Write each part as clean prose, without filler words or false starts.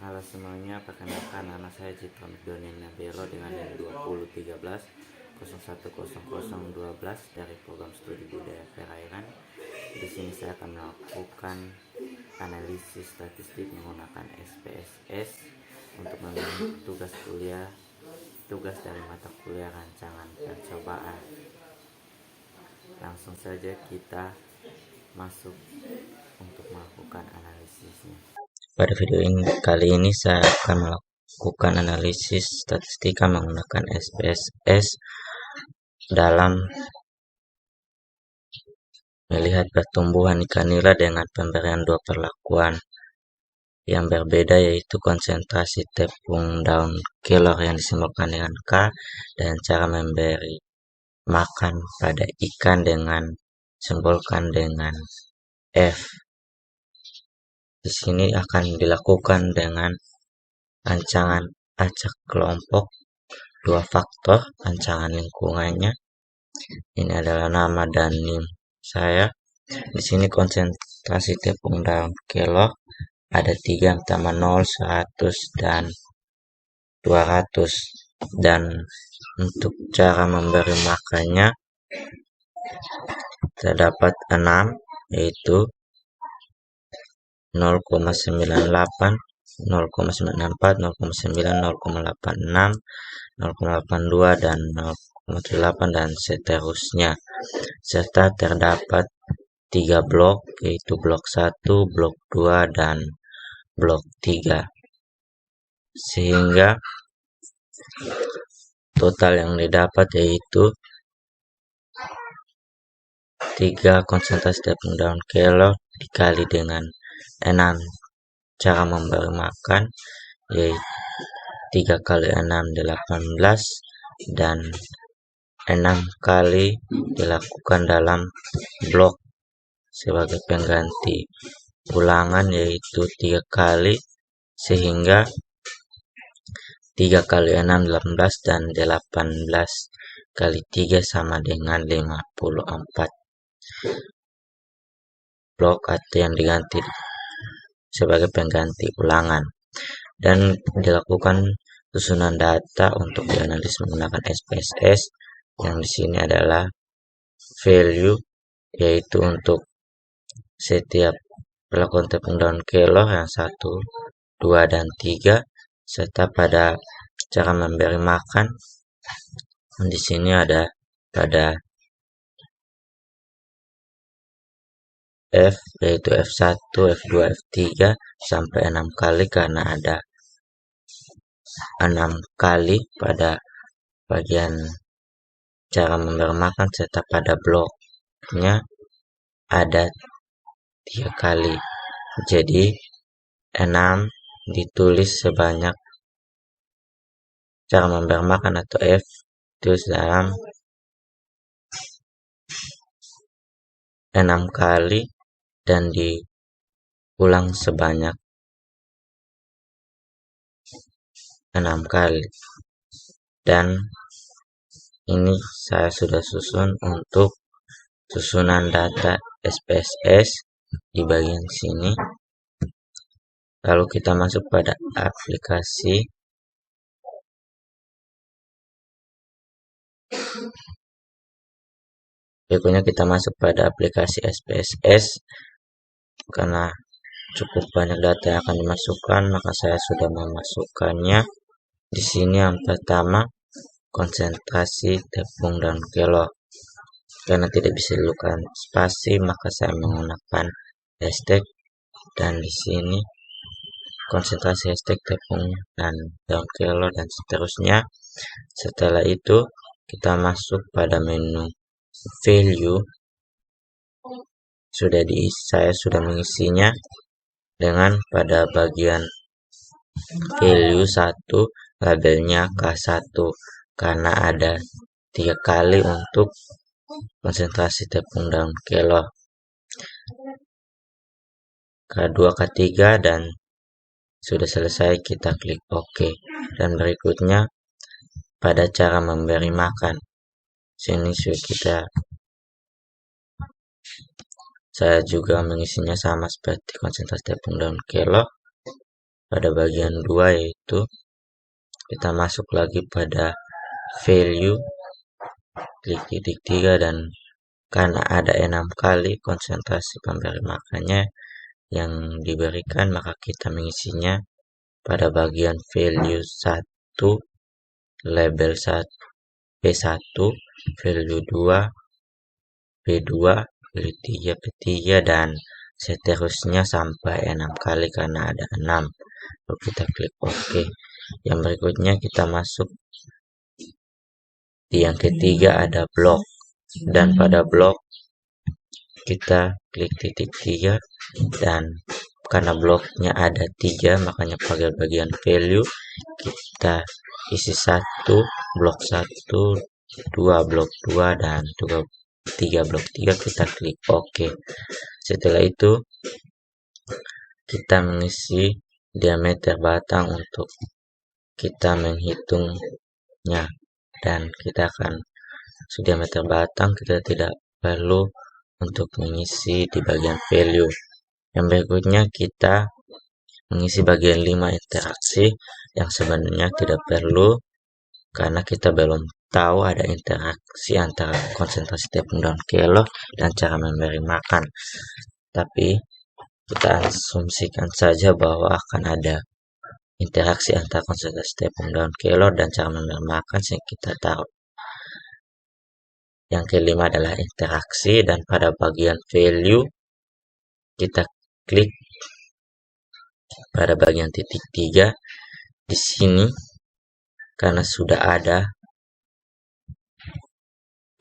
Halo semuanya, perkenalkan nama saya Citra Doni Nabelo dengan NIM 2013 010012 dari program studi budaya perairan. Di sini saya akan melakukan analisis statistik menggunakan SPSS untuk memenuhi tugas dari mata kuliah rancangan percobaan. Langsung saja kita masuk untuk melakukan analisisnya. Pada video kali ini saya akan melakukan analisis statistika menggunakan SPSS dalam melihat pertumbuhan ikan nila dengan pemberian dua perlakuan yang berbeda, yaitu konsentrasi tepung daun kelor yang disimbolkan dengan K dan cara memberi makan pada ikan dengan simbolkan dengan F. Di sini akan dilakukan dengan rancangan acak kelompok, dua faktor, rancangan lingkungannya. Ini adalah nama dan NIM saya. Di sini konsentrasi tepung daun kelor ada 3, pertama 0, 100 dan 200. Dan untuk cara memberi makannya terdapat 6, yaitu 0,98, 0,94, 0,9, 0,86, 0,82 dan 0,8 dan seterusnya. Serta terdapat 3 blok, yaitu blok 1, blok 2 dan blok 3. Sehingga total yang didapat yaitu 3 konsentrasi tepung daun kelor dikali dengan 6 cara memberi makan, yaitu 3 kali 6 18 dan 6 kali dilakukan dalam blok sebagai pengganti ulangan, yaitu 3 kali, sehingga 3 kali 6 18 dan 18 kali 3 sama dengan 54 blok atau yang diganti sebagai pengganti ulangan. Dan dilakukan susunan data untuk dianalisis menggunakan SPSS, yang di sini adalah value, yaitu untuk setiap perlakuan tepung daun kelor yang 1, 2 dan 3, serta pada cara memberi makan. Di sini ada pada F, yaitu F1, F2, F3 sampai 6 kali, karena ada 6 kali pada bagian cara memberi makan, serta pada bloknya ada 3 kali. Jadi 6 ditulis sebanyak cara memberi makan atau F ditulis dalam 6 kali dan diulang sebanyak 6 kali. Dan ini saya sudah susun untuk susunan data SPSS di bagian sini. Lalu kita masuk pada aplikasi. Berikutnya kita masuk pada aplikasi SPSS. Karena cukup banyak data yang akan dimasukkan, maka saya sudah memasukkannya. Di sini yang pertama konsentrasi tepung daun kelor. Karena tidak bisa dilakukan spasi, maka saya menggunakan hashtag. Dan di sini konsentrasi hashtag tepung dan daun kelor dan seterusnya. Setelah itu kita masuk pada menu value. Saya sudah mengisinya dengan pada bagian value 1 labelnya K1, karena ada 3 kali untuk konsentrasi tepung daun kelor, K2, K3, dan sudah selesai, kita klik OK. Dan berikutnya pada cara memberi makan. Sini saya juga mengisinya sama seperti konsentrasi tepung daun kelor. pada bagian 2, yaitu kita masuk lagi pada value, klik titik 3, dan karena ada 6 kali konsentrasi pemberi makannya yang diberikan, maka kita mengisinya pada bagian value 1, label 1, P1, value 2, P2, value 3, P3, dan seterusnya sampai 6 kali karena ada 6. Lalu kita klik OK. Yang berikutnya kita masuk di yang ketiga, ada blok, dan pada blok kita klik titik 3, dan karena bloknya ada 3, makanya pada bagian value kita isi 1 blok 1, 2 blok 2, dan 3 blok 3. Kita klik OK. Setelah itu kita mengisi diameter batang untuk kita menghitungnya, dan kita akan diameter batang kita tidak perlu untuk mengisi di bagian value. Yang berikutnya kita mengisi bagian 5, interaksi, yang sebenarnya tidak perlu karena kita belum tahu ada interaksi antara konsentrasi tepung daun kelor dan cara memberi makan. Tapi kita asumsikan saja bahwa akan ada interaksi antara konsentrasi tepung daun kelor dan cara memberi makan, sehingga kita taruh. Yang kelima adalah interaksi, dan pada bagian value kita klik pada bagian titik 3. Di sini karena sudah ada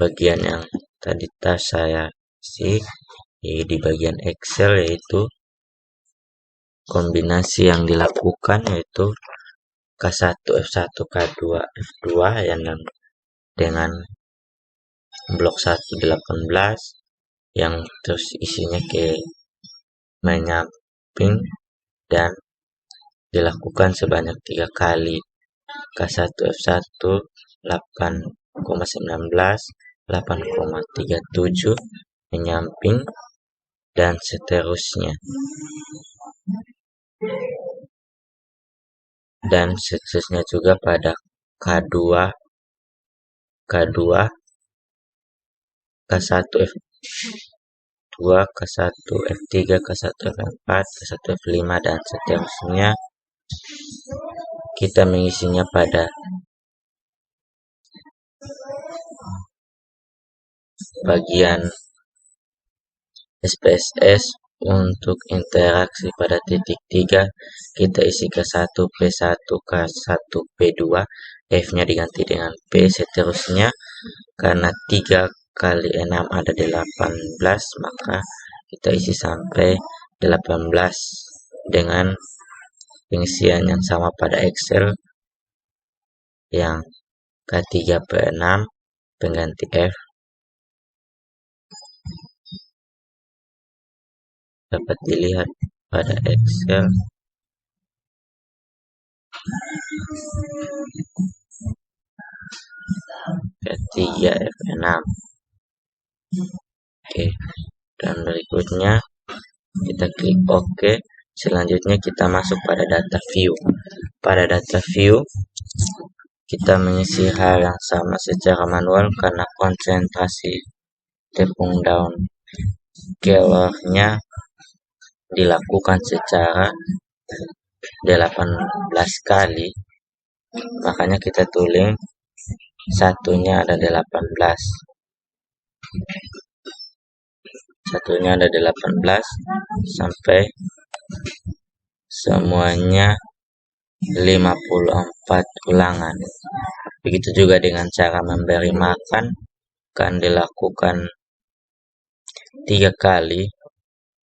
bagian yang tadi saya isi di bagian Excel, yaitu kombinasi yang dilakukan, yaitu K1 F1 K2 F2 yang dengan blok 1 18 yang terus isinya ke menyamping dan dilakukan sebanyak 3 kali. K1 F1 8,19 8,37 menyamping dan seterusnya. Dan seterusnya juga pada K2 K1 F2 K1 F3 K1 F4 K1 F5 dan seterusnya. Kita mengisinya pada bagian SPSS. Untuk interaksi pada titik 3 kita isi K1 P1 K1 P2, F nya diganti dengan P, seterusnya. Karena 3 kali 6 ada 18, maka kita isi sampai 18 dengan pengisian yang sama pada Excel, yang K3 P6 pengganti F dapat dilihat pada Excel. K3 F6. Oke, dan berikutnya kita klik OK. Selanjutnya kita masuk pada data view. Pada data view kita mengisi hal yang sama secara manual karena konsentrasi tepung daun kelornya dilakukan secara 18 kali, makanya kita tulis satunya ada 18 sampai semuanya 54 ulangan. Begitu juga dengan cara memberi makan, kan dilakukan 3 kali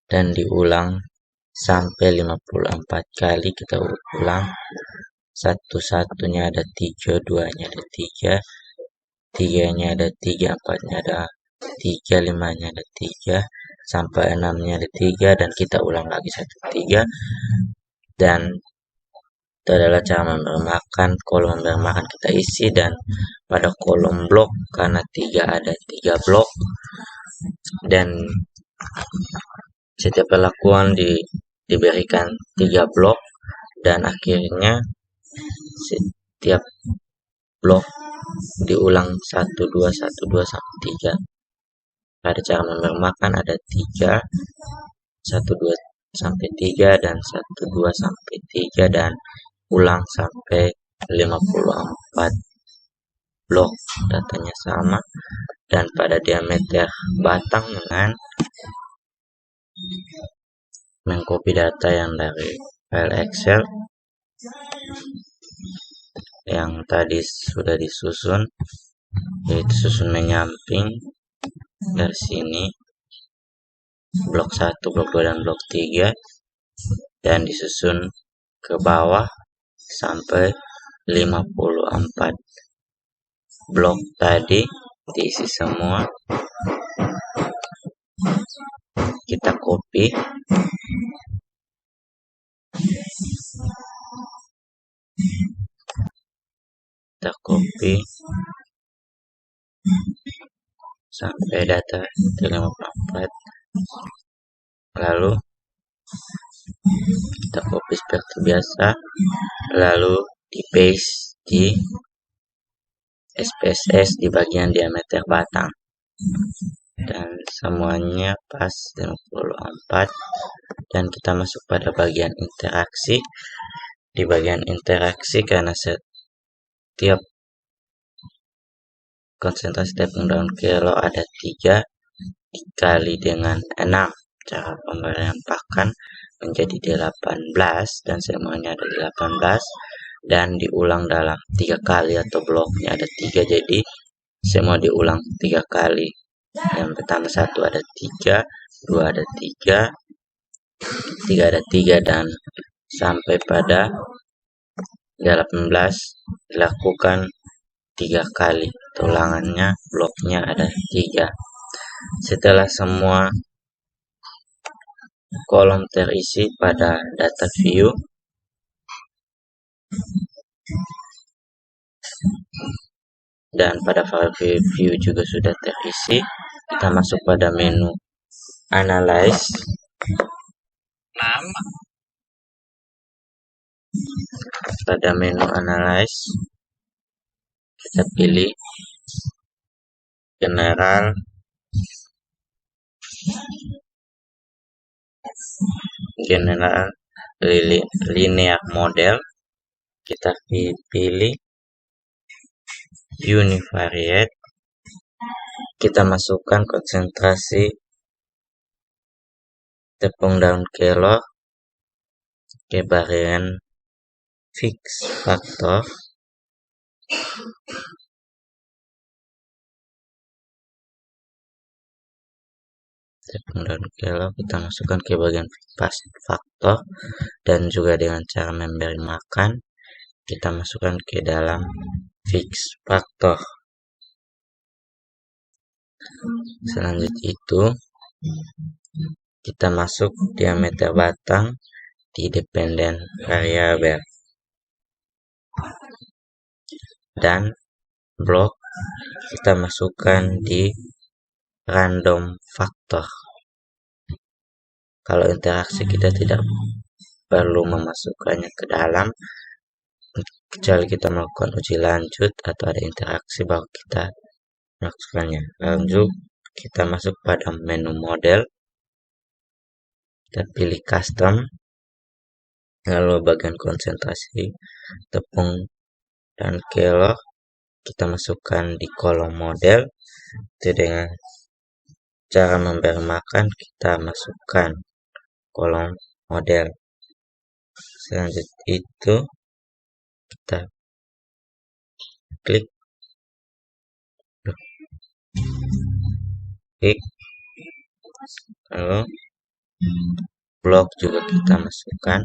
dan diulang sampai 54 kali. Kita ulang, satunya ada 3, 2-nya ada 3, 3-nya ada 3, 4-nya ada 3, 5-nya ada 3, sampai 6-nya ada 3, dan kita ulang lagi 3. Dan itu adalah cara memberi makan. Kolom memberi makan kita isi, dan pada kolom blok karena 3 ada 3 blok, dan setiap perlakuan diberikan 3 blok, dan akhirnya setiap blok diulang 1 2 1 2 sampai 3. Pada cara memberi makan ada 3, 1 2 sampai 3 dan 1 2 sampai 3 dan ulang sampai 54 blok. Datanya sama dan pada diameter batang dengan mengcopy data yang dari file Excel yang tadi sudah disusun, yaitu susun menyamping dari sini blok 1, blok 2 dan blok 3 dan disusun ke bawah sampai 54 blok tadi diisi semua. Kita copy sampai data 54, lalu kita copy seperti biasa, lalu di paste di SPSS di bagian diameter batang dan semuanya pas 54. Dan kita masuk pada bagian interaksi. Di bagian interaksi, karena setiap konsentrasi tepung daun kelor ada 3 dikali dengan 6, cara pemberian pakan menjadi 18 dan semuanya ada 18 dan diulang dalam 3 kali atau bloknya ada 3, jadi semua diulang 3 kali. Yang pertama 1 ada 3, 2 ada 3, 3 ada 3 dan sampai pada 18 dilakukan 3 kali. Ulangannya bloknya ada 3. Setelah semua kolom terisi pada data view, dan pada file view juga sudah terisi, kita masuk pada menu analyze. Pada menu analyze kita pilih general, linear model, kita pilih univariate, kita masukkan konsentrasi tepung daun kelor ke varian fix factor, tepung daun kelor kita masukkan ke bagian fix factor dan juga dengan cara memberi makan kita masukkan ke dalam fix factor. Selanjutnya itu kita masuk diameter batang di dependent variable dan blok kita masukkan di random factor. Kalau interaksi kita tidak perlu memasukkannya ke dalam, kecuali kita melakukan uji lanjut atau ada interaksi baru kita masukkannya. Lanjut kita masuk pada menu model, kita pilih custom, lalu bagian konsentrasi tepung dan kelor kita masukkan di kolom model. Itu dengan cara memberi makan kita masukkan kolom model. Selanjutnya itu kita klik lalu blok juga kita masukkan.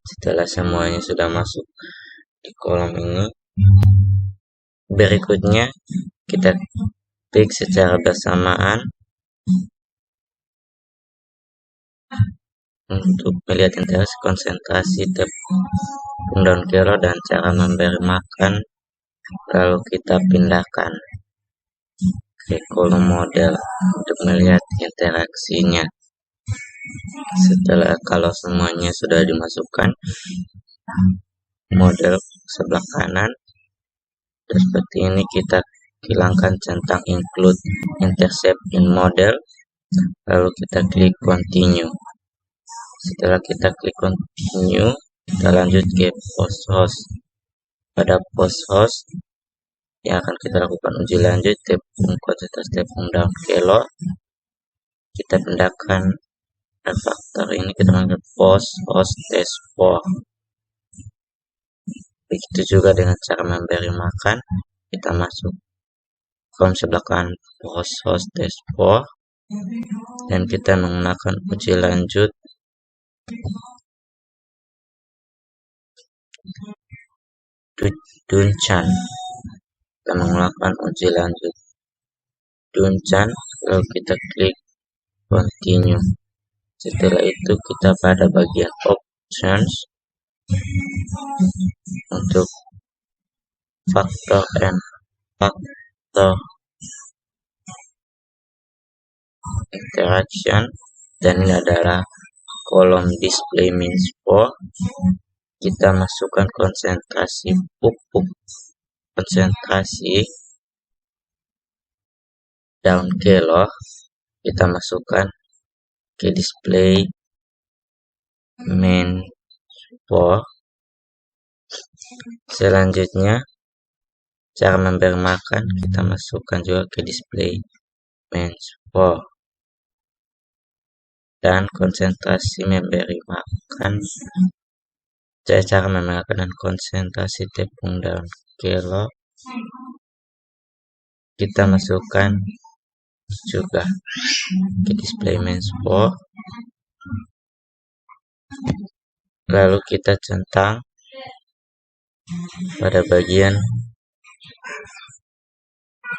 Setelah semuanya sudah masuk di kolom ini, berikutnya kita klik secara bersamaan untuk melihat interaksi konsentrasi tepung daun kelor dan cara memberi makan, lalu kita pindahkan ke kolom model untuk melihat interaksinya. Setelah kalau semuanya sudah dimasukkan, model sebelah kanan seperti ini, kita hilangkan centang include intercept in model, lalu kita klik continue. Setelah kita klik continue, kita lanjut ke post host. Pada post host yang akan kita lakukan uji lanjut tepung konsentrasi tepung daun kelo, kita pindahkan refaktor ini, kita menggunakan post host test for. Begitu juga dengan cara memberi makan, kita masuk kolom sebelah kanan post host test for, dan kita menggunakan uji lanjut Duncan. Kita menggunakan uji lanjut Duncan, lalu kita klik continue. Setelah itu kita pada bagian options untuk faktor and faktor interaction, dan ini adalah kolom display means for. Kita masukkan konsentrasi pupuk, konsentrasi daun kelo, kita masukkan ke display main for. Selanjutnya cara memberi makan, kita masukkan juga ke display main for, dan konsentrasi memberi makan, cara memberi makan dan konsentrasi tepung daun kelo kita masukkan juga ke display main for, lalu kita centang pada bagian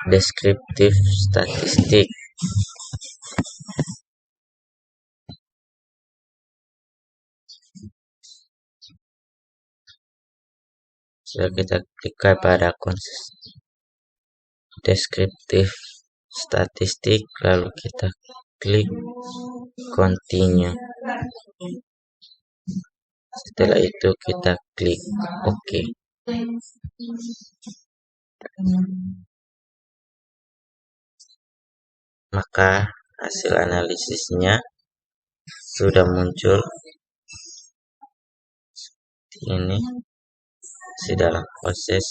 deskriptif statistik. Setelah kita klik pada deskriptif statistik, lalu kita klik continue. Setelah itu kita klik OK. Maka hasil analisisnya sudah muncul seperti ini, masih dalam proses.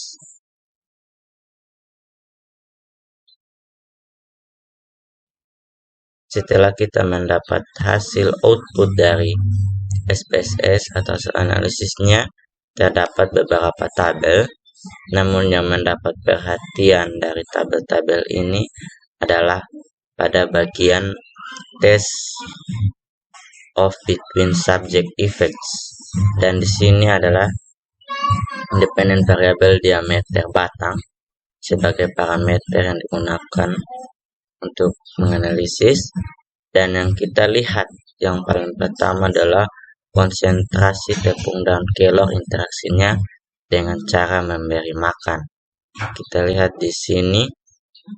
Setelah kita mendapat hasil output dari SPSS atau hasil analisisnya, terdapat beberapa tabel. Namun yang mendapat perhatian dari tabel-tabel ini adalah pada bagian test of between subject effects, dan di sini adalah independent variable diameter batang sebagai parameter yang digunakan untuk menganalisis. Dan yang kita lihat yang paling pertama adalah konsentrasi tepung daun kelo interaksinya dengan cara memberi makan. Kita lihat di sini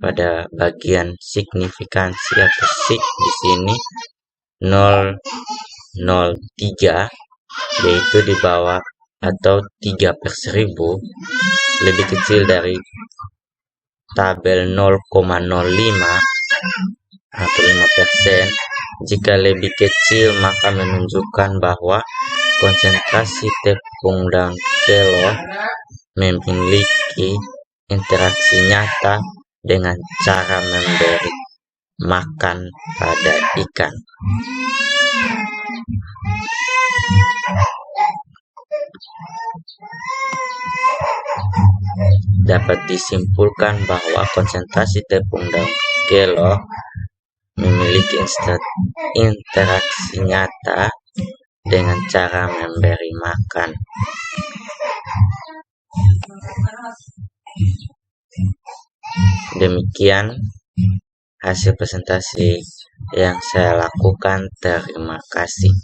pada bagian signifikansi atau sig di sini 0,03, yaitu di bawah atau 3/1000, lebih kecil dari tabel 0,05 atau 5%. Jika lebih kecil maka menunjukkan bahwa konsentrasi tepung daun kelo memiliki interaksi nyata dengan cara memberi makan pada ikan. Dapat disimpulkan bahwa konsentrasi tepung daun kelo memiliki interaksi nyata dengan cara memberi makan. Demikian hasil presentasi yang saya lakukan. Terima kasih.